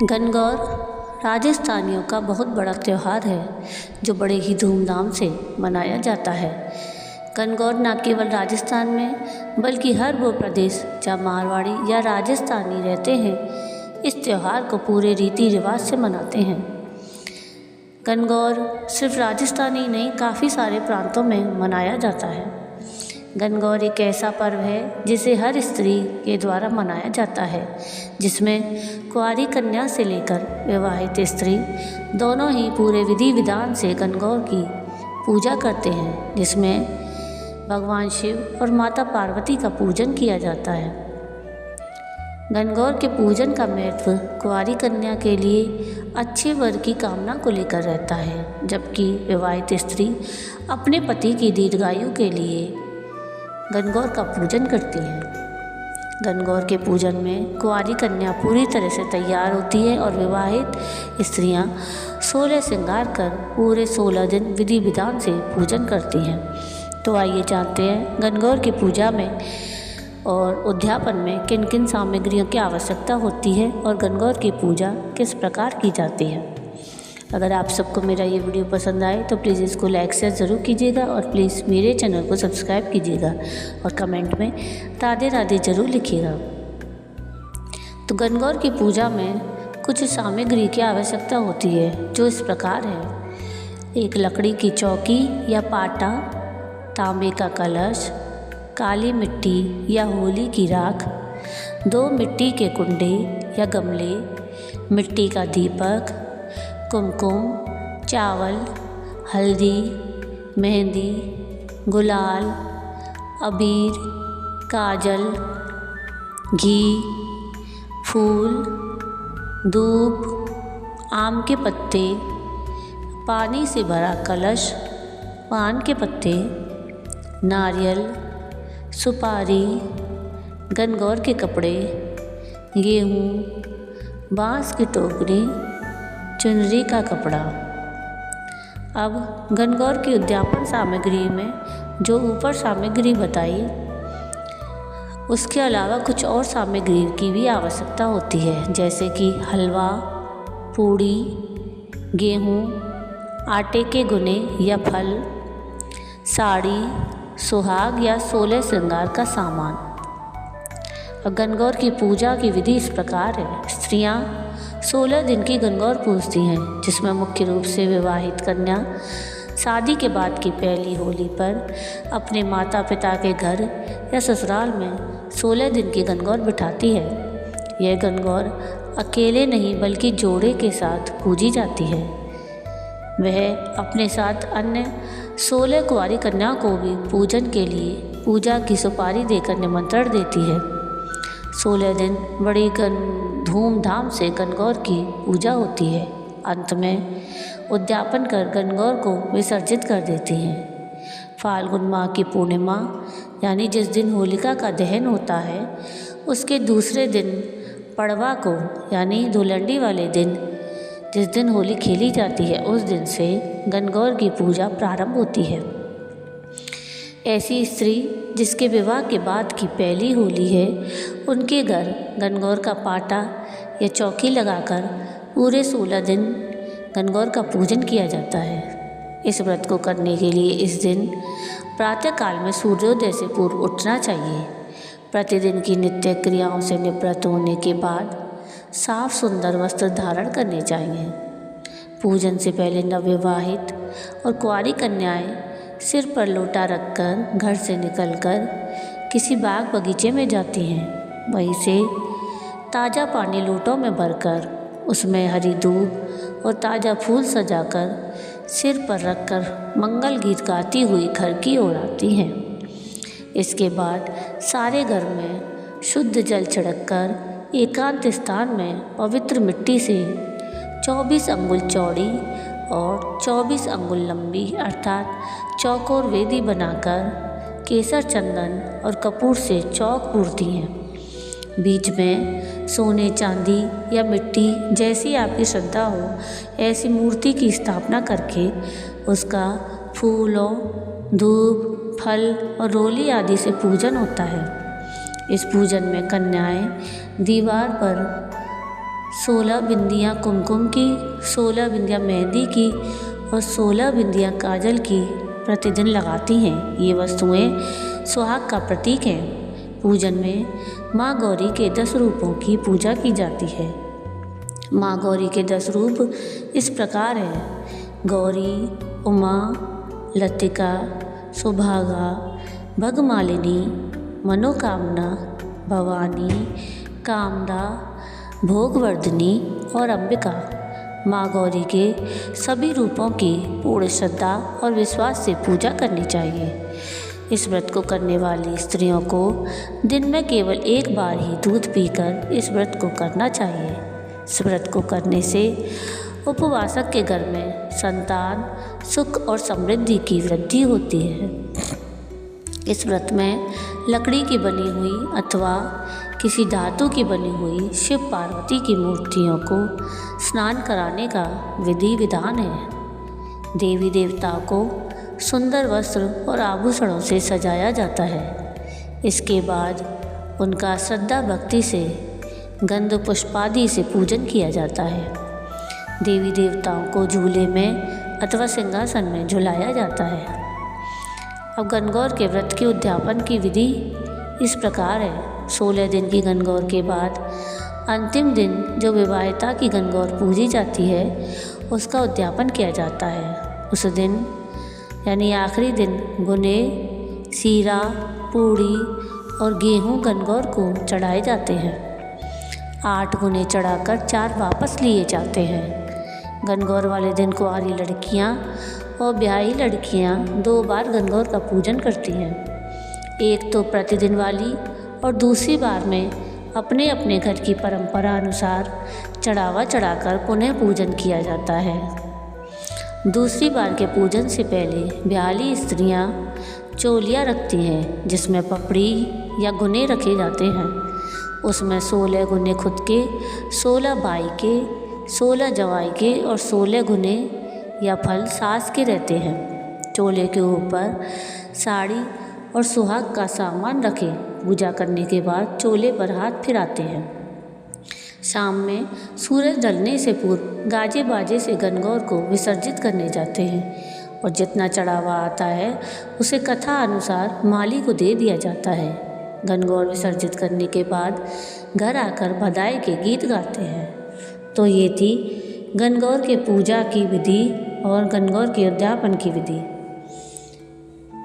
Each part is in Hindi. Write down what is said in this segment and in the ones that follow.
गणगौर राजस्थानियों का बहुत बड़ा त्यौहार है जो बड़े ही धूमधाम से मनाया जाता है। गणगौर न केवल राजस्थान में बल्कि हर वो प्रदेश जहाँ मारवाड़ी या राजस्थानी रहते हैं इस त्यौहार को पूरे रीति रिवाज से मनाते हैं। गणगौर सिर्फ राजस्थानी नहीं काफ़ी सारे प्रांतों में मनाया जाता है। गणगौर एक ऐसा पर्व है जिसे हर स्त्री के द्वारा मनाया जाता है, जिसमें कुंवारी कन्या से लेकर विवाहित स्त्री दोनों ही पूरे विधि विधान से गणगौर की पूजा करते हैं, जिसमें भगवान शिव और माता पार्वती का पूजन किया जाता है। गणगौर के पूजन का महत्व कुंवारी कन्या के लिए अच्छे वर की कामना को लेकर रहता है, जबकि विवाहित स्त्री अपने पति की दीर्घायु के लिए गणगौर का पूजन करती है। गणगौर के पूजन में कुंवारी कन्या पूरी तरह से तैयार होती है और विवाहित स्त्रियां 16 श्रृंगार कर पूरे 16 दिन विधि विधान से पूजन करती हैं। तो आइए जानते हैं गणगौर की पूजा में और उद्यापन में किन किन सामग्रियों की आवश्यकता होती है और गणगौर की पूजा किस प्रकार की जाती है। अगर आप सबको मेरा ये वीडियो पसंद आए तो प्लीज़ इसको लाइक शेयर ज़रूर कीजिएगा और प्लीज़ मेरे चैनल को सब्सक्राइब कीजिएगा और कमेंट में राधे राधे ज़रूर लिखिएगा। तो गणगौर की पूजा में कुछ सामग्री की आवश्यकता होती है जो इस प्रकार है। एक लकड़ी की चौकी या पाटा, तांबे का कलश, काली मिट्टी या होली की राख, 2 मिट्टी के कुंडे या गमले, मिट्टी का दीपक, कुमकुम, चावल, हल्दी, मेहंदी, गुलाल, अबीर, काजल, घी, फूल, धूप, आम के पत्ते, पानी से भरा कलश, पान के पत्ते, नारियल, सुपारी, गणगौर के कपड़े, गेहूँ, बांस की टोकरी, चुनरी का कपड़ा। अब गणगौर की उद्यापन सामग्री में जो ऊपर सामग्री बताई उसके अलावा कुछ और सामग्री की भी आवश्यकता होती है, जैसे कि हलवा, पूड़ी, गेहूँ, आटे के गुने या फल, साड़ी, सुहाग या 16 श्रृंगार का सामान। और गणगौर की पूजा की विधि इस प्रकार है। स्त्रियां 16 दिन की गणगौर पूजती हैं, जिसमें मुख्य रूप से विवाहित कन्या शादी के बाद की पहली होली पर अपने माता पिता के घर या ससुराल में 16 दिन की गणगौर बिठाती है। यह गणगौर अकेले नहीं बल्कि जोड़े के साथ पूजी जाती है। वह अपने साथ अन्य 16 कुंवारी कन्याओं को भी पूजन के लिए पूजा की सुपारी देकर निमंत्रण देती है। 16 दिन बड़ी धूमधाम से गणगौर की पूजा होती है। अंत में उद्यापन कर गणगौर को विसर्जित कर देती हैं। फाल्गुन माह की पूर्णिमा यानी जिस दिन होलिका का दहन होता है उसके दूसरे दिन पड़वा को यानी धुलंडी वाले दिन जिस दिन होली खेली जाती है उस दिन से गणगौर की पूजा प्रारंभ होती है। ऐसी स्त्री जिसके विवाह के बाद की पहली होली है उनके घर गणगौर का पाटा या चौकी लगाकर पूरे 16 दिन गणगौर का पूजन किया जाता है। इस व्रत को करने के लिए इस दिन प्रातःकाल में सूर्योदय से पूर्व उठना चाहिए। प्रतिदिन की नित्य क्रियाओं से निवृत्त होने के बाद साफ सुंदर वस्त्र धारण करने चाहिए। पूजन से पहले नवविवाहित और कुंवारी कन्याएं सिर पर लोटा रखकर घर से निकलकर किसी बाग बगीचे में जाती हैं। वहीं से ताज़ा पानी लोटों में भरकर उसमें हरी धूप और ताज़ा फूल सजाकर सिर पर रखकर मंगल गीत गाती हुई घर की ओर आती हैं। इसके बाद सारे घर में शुद्ध जल छिड़ककर एकांत स्थान में पवित्र मिट्टी से 24 अंगुल चौड़ी और 24 अंगुल लंबी अर्थात चौकोर वेदी बनाकर केसर चंदन और कपूर से चौक पूरती हैं। बीच में सोने चांदी या मिट्टी जैसी आपकी श्रद्धा हो ऐसी मूर्ति की स्थापना करके उसका फूलों, धूप, फल और रोली आदि से पूजन होता है। इस पूजन में कन्याएं दीवार पर 16 बिंदियाँ कुमकुम की, 16 बिंदियाँ मेहंदी की और 16 बिंदियाँ काजल की प्रतिदिन लगाती हैं। ये वस्तुएं सुहाग का प्रतीक हैं। पूजन में माँ गौरी के 10 रूपों की पूजा की जाती है। माँ गौरी के 10 रूप इस प्रकार हैं: गौरी, उमा, लतिका, सुभागा, भगमालिनी, मनोकामना, भवानी, कामदा, भोगवर्धिनी और अंबिका। माँ गौरी के सभी रूपों की पूर्ण श्रद्धा और विश्वास से पूजा करनी चाहिए। इस व्रत को करने वाली स्त्रियों को दिन में केवल एक बार ही दूध पीकर इस व्रत को करना चाहिए। इस व्रत को करने से उपवासक के घर में संतान, सुख और समृद्धि की वृद्धि होती है। इस व्रत में लकड़ी की बनी हुई अथवा किसी धातु की बनी हुई शिव पार्वती की मूर्तियों को स्नान कराने का विधि विधान है। देवी देवताओं को सुंदर वस्त्र और आभूषणों से सजाया जाता है। इसके बाद उनका श्रद्धा भक्ति से गंध पुष्पादि से पूजन किया जाता है। देवी देवताओं को झूले में अथवा सिंहासन में झुलाया जाता है। अब गणगौर के व्रत के उद्यापन की विधि इस प्रकार है। 16 दिन की गणगौर के बाद अंतिम दिन जो विवाहिता की गणगौर पूजी जाती है उसका उद्यापन किया जाता है। उस दिन यानी आखिरी दिन गुने, सीरा, पूड़ी और गेहूं गणगौर को चढ़ाए जाते हैं। 8 गुने चढ़ाकर 4 वापस लिए जाते हैं। गणगौर वाले दिन कुंवारी लड़कियां और ब्याही लड़कियां 2 बार गणगौर का पूजन करती हैं। एक तो प्रतिदिन वाली और दूसरी बार में अपने अपने घर की परंपरा अनुसार चढ़ावा चढ़ाकर पुनः पूजन किया जाता है। दूसरी बार के पूजन से पहले ब्याही स्त्रियां चोलियाँ रखती हैं जिसमें पपड़ी या गुने रखे जाते हैं। उसमें 16 गुने खुद के, 16 बाई के, 16 जवाई के और 16 गुने या फल सास के रहते हैं। चोले के ऊपर साड़ी और सुहाग का सामान रखे पूजा करने के बाद चोले पर हाथ फिराते हैं। शाम में सूरज ढलने से पूर्व गाजे बाजे से गणगौर को विसर्जित करने जाते हैं और जितना चढ़ावा आता है उसे कथा अनुसार माली को दे दिया जाता है। गणगौर विसर्जित करने के बाद घर आकर बधाई के गीत गाते हैं। तो ये थी गणगौर के पूजा की विधि और गणगौर के उद्यापन की विधि।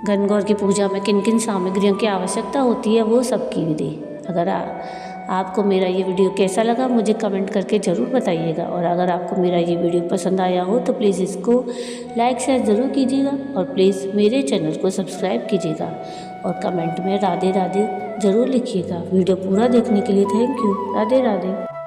गणगौर की पूजा में किन किन सामग्रियों की आवश्यकता होती है वो सब की विधि। अगर आपको मेरा ये वीडियो कैसा लगा मुझे कमेंट करके ज़रूर बताइएगा और अगर आपको मेरा ये वीडियो पसंद आया हो तो प्लीज़ इसको लाइक शेयर ज़रूर कीजिएगा और प्लीज़ मेरे चैनल को सब्सक्राइब कीजिएगा और कमेंट में राधे राधे ज़रूर लिखिएगा। वीडियो पूरा देखने के लिए थैंक यू। राधे राधे।